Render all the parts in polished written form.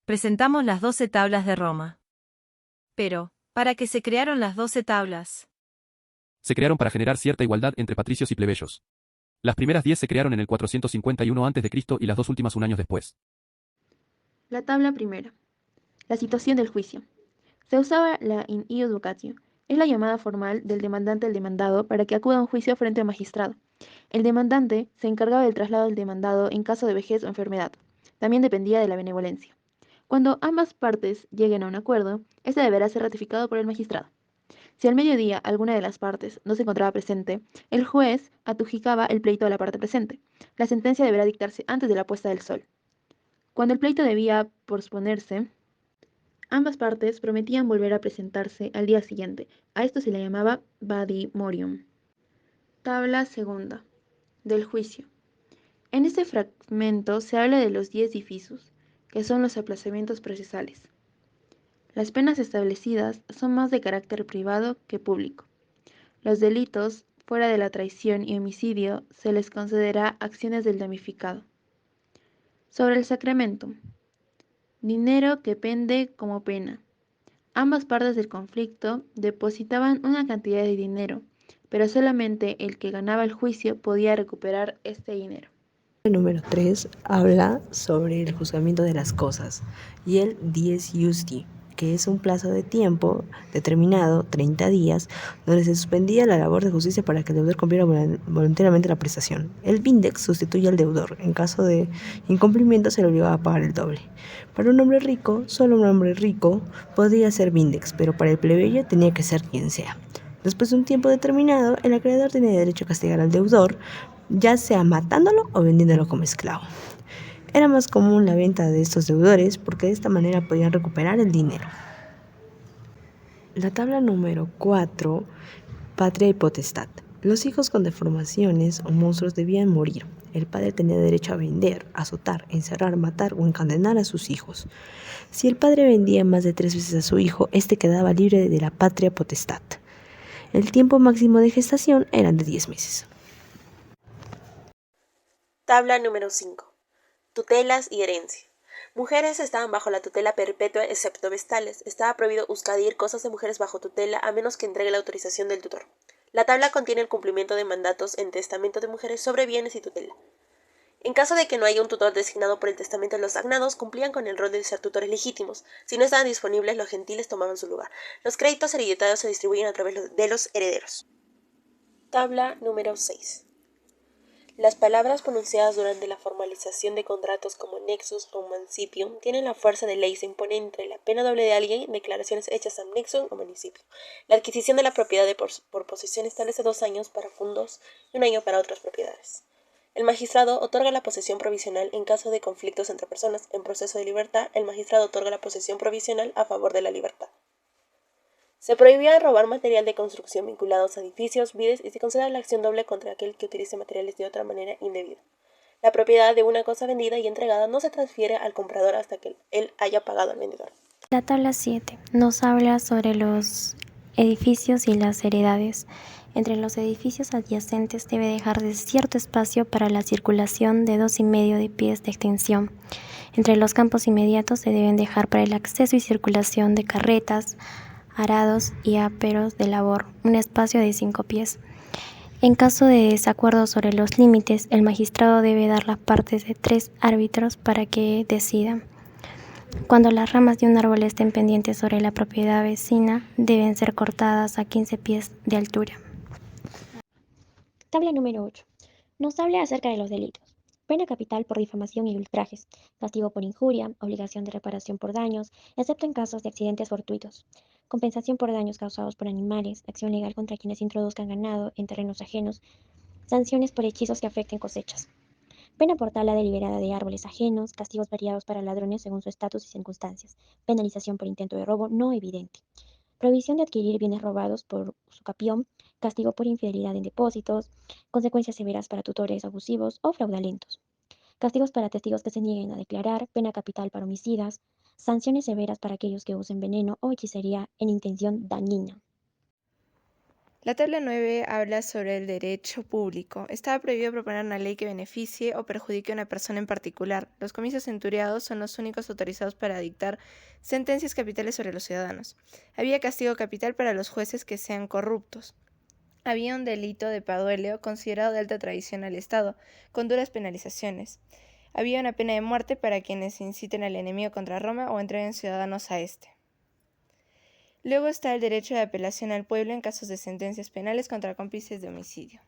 Presentamos las 12 tablas de Roma. Pero, ¿para qué se crearon las 12 tablas? Se crearon para generar cierta igualdad entre patricios y plebeyos. Las primeras 10 se crearon en el 451 a.C. y las dos últimas un año después. La tabla primera. La situación del juicio. Se usaba la in ius vocatio. Es la llamada formal del demandante al demandado para que acuda a un juicio frente al magistrado. El demandante se encargaba del traslado del demandado en caso de vejez o enfermedad. También dependía de la benevolencia. Cuando ambas partes lleguen a un acuerdo, este deberá ser ratificado por el magistrado. Si al mediodía alguna de las partes no se encontraba presente, el juez adjudicaba el pleito a la parte presente. La sentencia deberá dictarse antes de la puesta del sol. Cuando el pleito debía posponerse, ambas partes prometían volver a presentarse al día siguiente. A esto se le llamaba vadimorium. Tabla segunda. Del juicio. En este fragmento se habla de los 10 dificios, que son los aplazamientos procesales. Las penas establecidas son más de carácter privado que público. Los delitos, fuera de la traición y homicidio, se les concederá acciones del damnificado. Sobre el sacramento. Dinero que pende como pena. Ambas partes del conflicto depositaban una cantidad de dinero, pero solamente el que ganaba el juicio podía recuperar este dinero. El número 3 habla sobre el juzgamiento de las cosas y el dies iusti, que es un plazo de tiempo determinado, 30 días, donde se suspendía la labor de justicia para que el deudor cumpliera voluntariamente la prestación. El vindex sustituye al deudor. En caso de incumplimiento se le obligaba a pagar el doble. Para un hombre rico, solo un hombre rico podía ser vindex, pero para el plebeyo tenía que ser quien sea. Después de un tiempo determinado, el acreedor tenía derecho a castigar al deudor, ya sea matándolo o vendiéndolo como esclavo. Era más común la venta de estos deudores porque de esta manera podían recuperar el dinero. La tabla número 4, patria y potestad. Los hijos con deformaciones o monstruos debían morir. El padre tenía derecho a vender, azotar, encerrar, matar o encadenar a sus hijos. Si el padre vendía más de 3 veces a su hijo, este quedaba libre de la patria potestad. El tiempo máximo de gestación era de 10 meses. Tabla número 5. Tutelas y herencia. Mujeres estaban bajo la tutela perpetua excepto vestales. Estaba prohibido uscadir cosas de mujeres bajo tutela a menos que entregue la autorización del tutor. La tabla contiene el cumplimiento de mandatos en testamento de mujeres sobre bienes y tutela. En caso de que no haya un tutor designado por el testamento, los agnados cumplían con el rol de ser tutores legítimos. Si no estaban disponibles, los gentiles tomaban su lugar. Los créditos hereditarios se distribuyen a través de los herederos. Tabla número 6. Las palabras pronunciadas durante la formalización de contratos como nexus o mancipium tienen la fuerza de ley y se impone entre la pena doble de alguien y declaraciones hechas am nexum o mancipio. La adquisición de la propiedad por posesión establece 2 años para fundos y 1 año para otras propiedades. El magistrado otorga la posesión provisional en caso de conflictos entre personas. En proceso de libertad, el magistrado otorga la posesión provisional a favor de la libertad. Se prohibía robar material de construcción vinculados a edificios, vides y se considera la acción doble contra aquel que utilice materiales de otra manera indebida. La propiedad de una cosa vendida y entregada no se transfiere al comprador hasta que él haya pagado al vendedor. La tabla 7 nos habla sobre los edificios y las heredades. Entre los edificios adyacentes debe dejarse cierto espacio para la circulación de 2,5 de pies de extensión. Entre los campos inmediatos se deben dejar para el acceso y circulación de carretas, arados y aperos de labor, un espacio de 5 pies. En caso de desacuerdo sobre los límites, el magistrado debe dar las partes de 3 árbitros para que decidan. Cuando las ramas de un árbol estén pendientes sobre la propiedad vecina, deben ser cortadas a 15 pies de altura. Tabla número 8. Nos habla acerca de los delitos. Pena capital por difamación y ultrajes, castigo por injuria, obligación de reparación por daños, excepto en casos de accidentes fortuitos, compensación por daños causados por animales, acción legal contra quienes introduzcan ganado en terrenos ajenos, sanciones por hechizos que afecten cosechas. Pena por tala deliberada de árboles ajenos, castigos variados para ladrones según su estatus y circunstancias, penalización por intento de robo no evidente, prohibición de adquirir bienes robados por usucapión, castigo por infidelidad en depósitos, consecuencias severas para tutores abusivos o fraudulentos, castigos para testigos que se nieguen a declarar, pena capital para homicidas, sanciones severas para aquellos que usen veneno o hechicería en intención dañina. La tabla 9 habla sobre el derecho público. Estaba prohibido proponer una ley que beneficie o perjudique a una persona en particular. Los comicios centuriados son los únicos autorizados para dictar sentencias capitales sobre los ciudadanos. Había castigo capital para los jueces que sean corruptos. Había un delito de padueleo considerado de alta traición al Estado, con duras penalizaciones. Había una pena de muerte para quienes inciten al enemigo contra Roma o entreguen ciudadanos a éste. Luego está el derecho de apelación al pueblo en casos de sentencias penales contra cómplices de homicidio.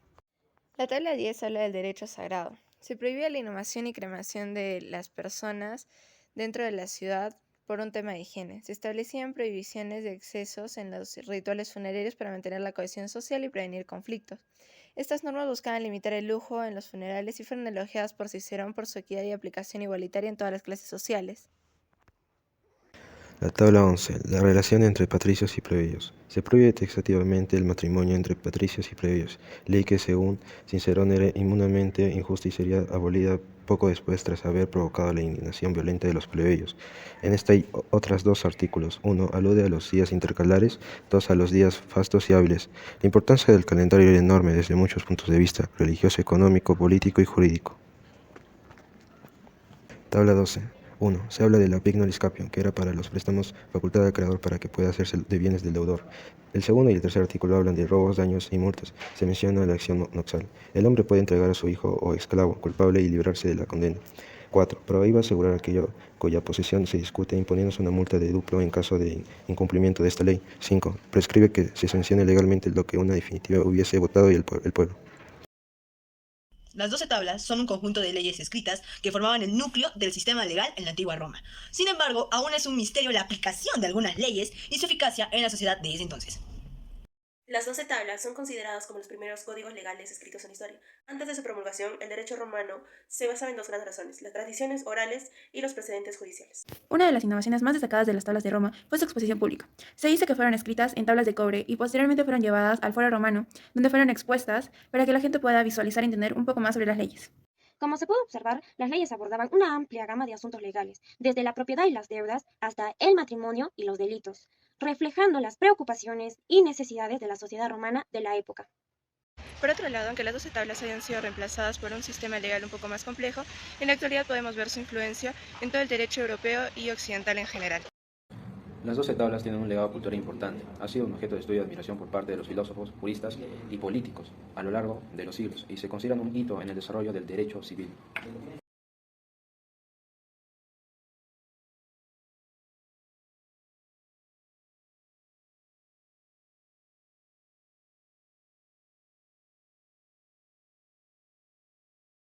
La tabla 10 habla del derecho sagrado. Se prohibía la inhumación y cremación de las personas dentro de la ciudad por un tema de higiene. Se establecían prohibiciones de excesos en los rituales funerarios para mantener la cohesión social y prevenir conflictos. Estas normas buscaban limitar el lujo en los funerales y fueron elogiadas por Cicerón por su equidad y aplicación igualitaria en todas las clases sociales. La tabla 11. La relación entre patricios y plebeyos. Se prohíbe taxativamente el matrimonio entre patricios y plebeyos, ley que según Cicerón era inmunamente injusta y sería abolida poco después tras haber provocado la indignación violenta de los plebeyos. En esta hay otros dos artículos. 1. Alude a los días intercalares, 2. a los días fastos y hábiles. La importancia del calendario era enorme desde muchos puntos de vista, religioso, económico, político y jurídico. Tabla 12. 1. Se habla de la pignoris capio, que era para los préstamos facultad al creador para que pueda hacerse de bienes del deudor. El segundo y el tercer artículo hablan de robos, daños y multas. Se menciona la acción noxal. El hombre puede entregar a su hijo o esclavo culpable y librarse de la condena. 4. Prohíbe asegurar aquello cuya posesión se discute imponiéndose una multa de duplo en caso de incumplimiento de esta ley. 5. Prescribe que se sancione legalmente lo que una definitiva hubiese votado el pueblo. Las 12 tablas son un conjunto de leyes escritas que formaban el núcleo del sistema legal en la antigua Roma. Sin embargo, aún es un misterio la aplicación de algunas leyes y su eficacia en la sociedad de ese entonces. Las 12 tablas son consideradas como los primeros códigos legales escritos en la historia. Antes de su promulgación, el derecho romano se basaba en dos grandes razones: las tradiciones orales y los precedentes judiciales. Una de las innovaciones más destacadas de las tablas de Roma fue su exposición pública. Se dice que fueron escritas en tablas de cobre y posteriormente fueron llevadas al Foro Romano, donde fueron expuestas para que la gente pueda visualizar y entender un poco más sobre las leyes. Como se puede observar, las leyes abordaban una amplia gama de asuntos legales, desde la propiedad y las deudas hasta el matrimonio y los delitos, reflejando las preocupaciones y necesidades de la sociedad romana de la época. Por otro lado, aunque las 12 tablas hayan sido reemplazadas por un sistema legal un poco más complejo, en la actualidad podemos ver su influencia en todo el derecho europeo y occidental en general. Las 12 tablas tienen un legado cultural importante. Ha sido un objeto de estudio y admiración por parte de los filósofos, juristas y políticos a lo largo de los siglos y se consideran un hito en el desarrollo del derecho civil.